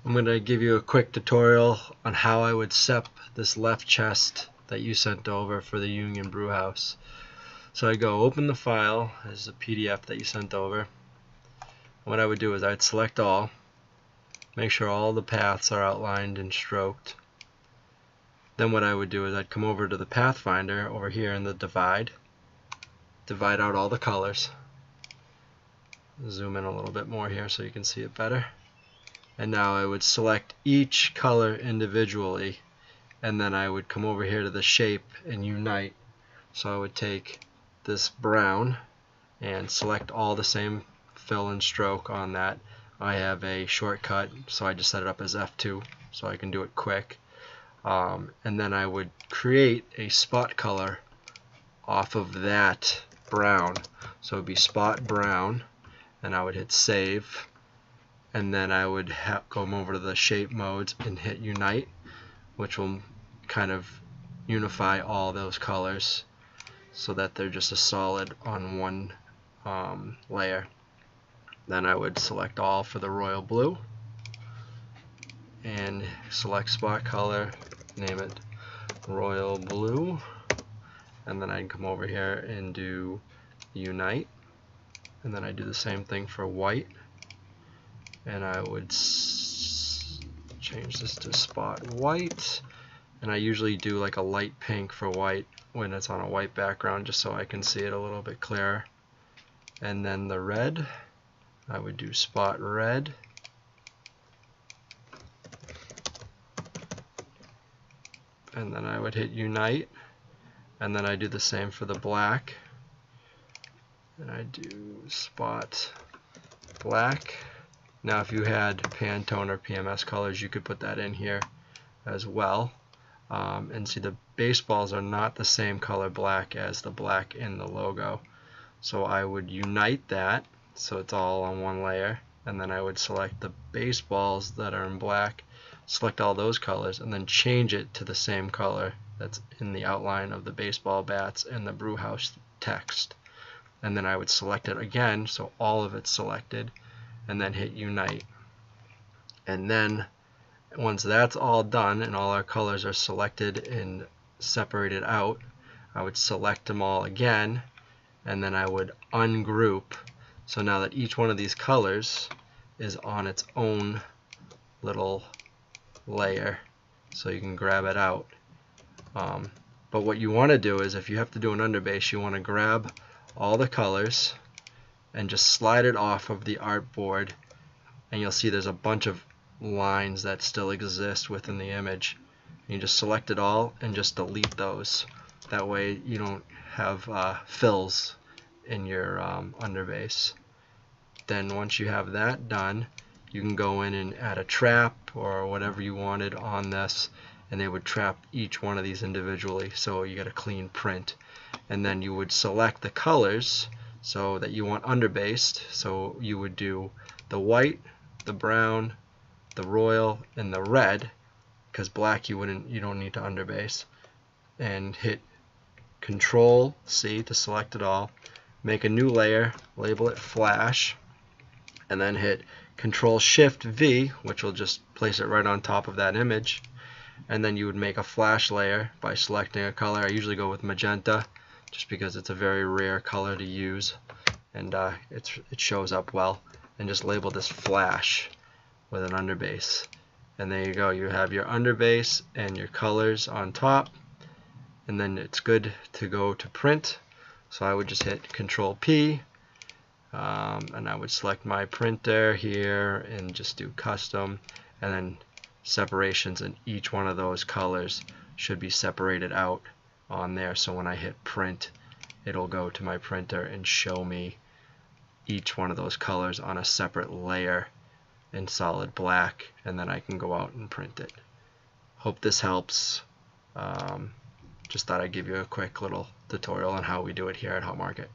I'm going to give you a quick tutorial on how I would sep this left chest that you sent over for the Union Brew House. So I go open the file as a PDF that you sent over. What I would do is I'd select all, make sure all the paths are outlined and stroked. Then what I would do is I'd come over to the Pathfinder over here in the divide out all the colors. Zoom in a little bit more here so you can see it better. And now I would select each color individually, and then I would come over here to the shape and unite. So I would take this brown and select all the same fill and stroke on that. I have a shortcut, so I just set it up as F2 so I can do it quick. And then I would create a spot color off of that brown. So it would be spot brown, and I would hit save. And then I would go over to the shape modes and hit unite, which will kind of unify all those colors so that they're just a solid on one layer. Then I would select all for the royal blue and select spot color, name it royal blue, and then I'd come over here and do unite, and then I do the same thing for white. And I would change this to spot white, and I usually do like a light pink for white when it's on a white background, just so I can see it a little bit clearer. And then the red, I would do spot red, and then I would hit unite, and then I do the same for the black, and I do spot black. Now if you had Pantone or PMS colors, you could put that in here as well. And see, the baseballs are not the same color black as the black in the logo. So I would unite that so it's all on one layer, and then I would select the baseballs that are in black, select all those colors, and then change it to the same color that's in the outline of the baseball bats and the brew house text. And then I would select it again so all of it's selected, and then hit unite. And then once that's all done and all our colors are selected and separated out, I would select them all again, and then I would ungroup. So now that each one of these colors is on its own little layer, so you can grab it out. But what you want to do is, if you have to do an underbase, you want to grab all the colors and just slide it off of the artboard, and you'll see there's a bunch of lines that still exist within the image. You just select it all and just delete those. That way you don't have fills in your underbase. Then once you have that done, you can go in and add a trap or whatever you wanted on this, and they would trap each one of these individually, so you get a clean print. And then you would select the colors so that you want underbased. So you would do the white, the brown, the royal, and the red, because black you don't need to underbase. And hit Control C to select it all. Make a new layer, label it flash, and then hit Control Shift V, which will just place it right on top of that image. And then you would make a flash layer by selecting a color. I usually go with magenta, just because it's a very rare color to use, and it shows up well. And just label this flash with an underbase, and there you go. You have your underbase and your colors on top, and then it's good to go to print. So I would just hit Control P, and I would select my printer here and just do custom, and then separations in each one of those colors should be separated out on there, so when I hit print, it'll go to my printer and show me each one of those colors on a separate layer in solid black, and then I can go out and print it. Hope this helps. Just thought I'd give you a quick little tutorial on how we do it here at Hot Market.